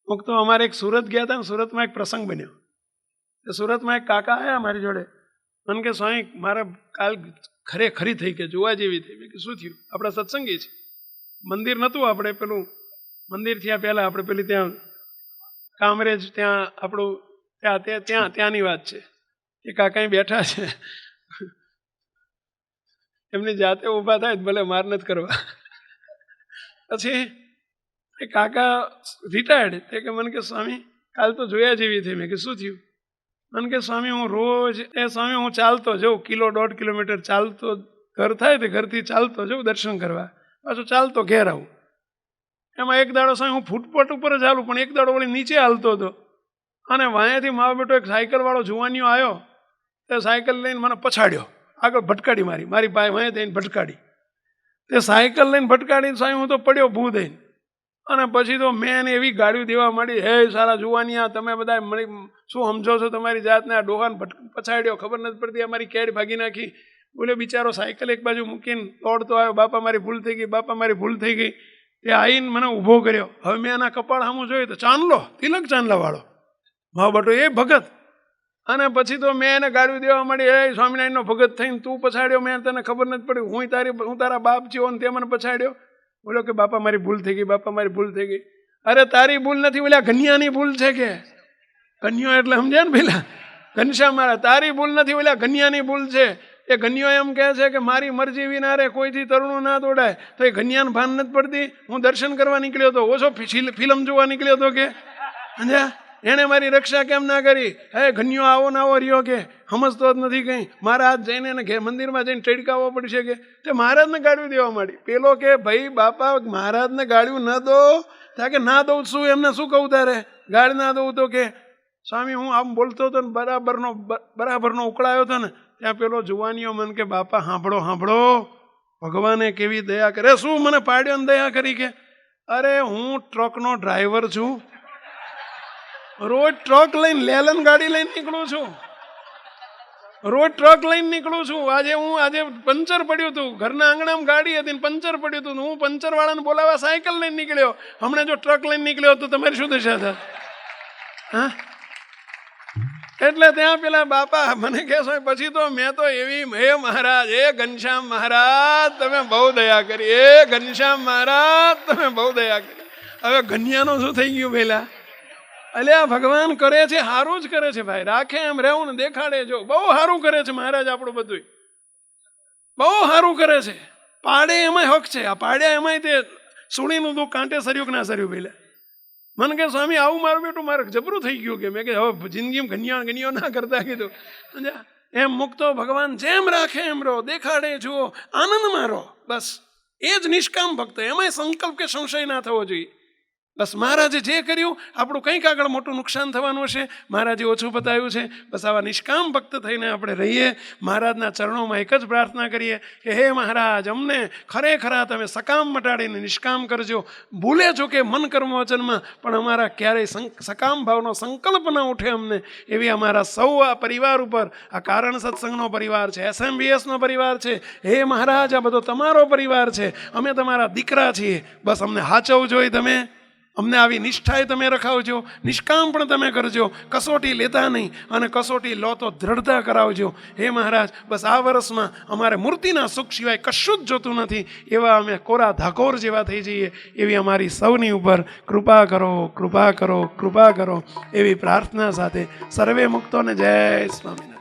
મુક્તો અમારે એક સુરત ગયા હતા ને, સુરતમાં એક પ્રસંગ બન્યો. સુરતમાં એક કાકા આવ્યા મારી જોડે, મને કે સ્વામી મારે કાલ ખરેખરી થઈ કે જોવા જેવી થઈ. મેં કે શું થયું? આપણે સત્સંગી છે, મંદિર નહોતું, આપણે પેલું મંદિર થયા પહેલાં આપણે પેલી ત્યાં કામરેજ ત્યાં આપણું ત્યાંની વાત છે. એ કાકા બેઠા છે, એમની જાતે ઊભા થાય ભલે માર નથી કરવા. પછી એ કાકા રિટાયર્ડ તે કે મને કે સ્વામી કાલ તો જોયા જેવી થઈ. મેં કે શું થયું? મને કે સ્વામી હું રોજ સ્વામી હું ચાલતો જાઉં, 1-1.5 કિલોમીટર ચાલતો ઘર થાય તે ઘરથી ચાલતો જાઉં દર્શન કરવા, પાછું ચાલતો ઘેર આવું. એમાં એક દાડો સ્વામી હું ફૂટપાથ ઉપર જ હાલું, પણ એક દાડો વળી નીચે હાલતો હતો અને વાયાથી મારો બેટો એક સાયકલવાળો જુવાનીઓ આવ્યો, તે સાયકલ લઈને મને પછાડ્યો, આગળ ભટકાડી મારી પાસે વાયા થઈને ભટકાડી. તે સાયકલ લઈને ભટકાડી સ્વામી હું તો પડ્યો ભૂ દઈને. અને પછી તો મેં એને એવી ગાડીઓ દેવા માંડી, હે સારા જુવાનિયા તમે બધા મળી શું સમજો છો તમારી જાતને? આ ડોહાને પછાડ્યો, ખબર નથી પડતી, અમારી કેડ ભાગી નાખી. બોલે બિચારો સાયકલ એક બાજુ મૂકીને દોડતો આવ્યો, બાપા મારી ભૂલ થઈ ગઈ, બાપા મારી ભૂલ થઈ ગઈ. તે આવીને મને ઊભો કર્યો. હવે મેં એના કપાળ સામું જોયું તો ચાંદલો, તિલક ચાંદલાવાળો મારો બટો, એ ભગત. અને પછી તો મેં એને ગાડીઓ દેવા માંડી, હે સ્વામિનારાયણનો ભગત થઈને તું પછાડ્યો, મેં તને ખબર નથી પડી, હું તારા બાપ થયો ને તે મને પછાડ્યો. બોલો કે બાપા મારી ભૂલ થઈ ગઈ, બાપા મારી ભૂલ થઈ ગઈ. અરે તારી ભૂલ નથી, બોલ્યા ઘનિયાની ભૂલ છે. કે ઘનિયો એટલે સમજ્યા ને પેલા ઘનશ્યામ મારા, તારી ભૂલ નથી, બોલ્યા ઘનિયાની ભૂલ છે. એ ઘનિયો એમ કહે છે કે મારી મરજી વિના રે કોઈથી તરુણું ના દોડાય. તો એ ઘનિયાને ભાન નથી પડતી. હું દર્શન કરવા નીકળ્યો હતો, ઓછો ફિલ્મ જોવા નીકળ્યો હતો કે સમજ્યા? એણે મારી રક્ષા કેમ ના કરી? હે ઘનિયો આવો ને આવો રહ્યો કે સમજતો જ નથી કંઈ. મારા હાથ જઈને એને મંદિરમાં જઈને ટેડકાવવો પડશે કે તે મહારાજને ગાળ્યું દેવા માંડી. પેલો કે ભાઈ બાપા મહારાજને ગાળ્યું ન દો. ત્યાં કે ના દઉં શું, એમને શું કહું તારે ગાળી ના દઉં તો કે સ્વામી હું આમ બોલતો હતો ને બરાબરનો ઉકળાયો હતો ને, ત્યાં પેલો જુવાનીઓ મને કે બાપા સાંભળો ભગવાને કેવી દયા કરે. શું મને પાડ્યો ને દયા કરી? કે અરે હું ટ્રકનો ડ્રાઈવર છું, રોજ ટ્રક લઈને લેલન ગાડી લઈને નીકળું છું, રોજ ટ્રક લઈને નીકળું છું. આજે પંચર પડ્યું હતું, ઘરના આંગણામાં ગાડી હતી ને પંચર પડ્યું હતું, હું પંચર વાળાને બોલાવવા સાયકલ લઈને નીકળ્યો. હમણાં જો ટ્રક લઈને નીકળ્યો તો તમારી શું દશા થાય? હા, એટલે ત્યાં પેલા બાપા મને કહેશો. પછી તો મેં તો એવી, હે મહારાજ, હે ઘનશ્યામ મહારાજ તમે બહુ દયા કરી, હે ઘનશ્યામ મહારાજ તમે બહુ દયા કરી. હવે ઘનિયાનો શું થઈ ગયું પેલા? અલ્યા ભગવાન કરે છે, સારું જ કરે છે ભાઈ, રાખે એમ રહેવું ને દેખાડે. જો બહુ સારું કરે છે મહારાજ, આપણું બધું બહુ સારું કરે છે. પાડે એમાંય હક છે, આ પાડ્યા એમાંય તે સુણીનું તું કાંટે સર્યું કે ના સર્યું પેલા. મને કે સ્વામી આવું મારું બેટું મારે જબરું થઈ ગયું. કે મેં કે હવે જિંદગીમાં ઘનિયો ના કરતા કીધું. એમ મુક્તો ભગવાન જેમ રાખે એમ રહો, દેખાડે જુઓ, આનંદ મારો, બસ એ જ નિષ્કામ ભક્ત. એમાંય સંકલ્પ કે સંશય ના થવો જોઈએ. બસ મહારાજે જે કર્યું આપણું કંઈક આગળ મોટું નુકસાન થવાનું હશે, મહારાજે ઓછું બતાવ્યું છે. બસ આવા નિષ્કામ ભક્ત થઈને આપણે રહીએ. મહારાજના ચરણોમાં એક જ પ્રાર્થના કરીએ કે હે મહારાજ અમને ખરેખરા તમે સકામ મટાડીને નિષ્કામ કરજો. ભૂલે છો કે મન કર્મ વચનમાં, પણ અમારા ક્યારેય સકામ ભાવનો સંકલ્પ ન ઉઠે અમને, એવી અમારા સૌ આ પરિવાર ઉપર, આ કારણ સત્સંગનો પરિવાર છે, SMBSનો પરિવાર છે. હે મહારાજ આ બધો તમારો પરિવાર છે, અમે તમારા દીકરા છીએ. બસ અમને હાચવજો, તમે અમને આવી નિષ્ઠાએ તમે રખાવજો, નિષ્કામ પણ તમે કરજો, કસોટી લેતા નહીં, અને કસોટી લો તો દ્રઢતા કરાવજો. હે મહારાજ બસ આ વર્ષમાં અમારે મૂર્તિના સુખ સિવાય કશું જ જોતું નથી, એવા અમે કોરા ધાકોર જેવા થઈ જઈએ, એવી અમારી સૌની ઉપર કૃપા કરો, કૃપા કરો, કૃપા કરો, એવી પ્રાર્થના સાથે સર્વે મુક્તોને જય સ્વામિનારાયણ.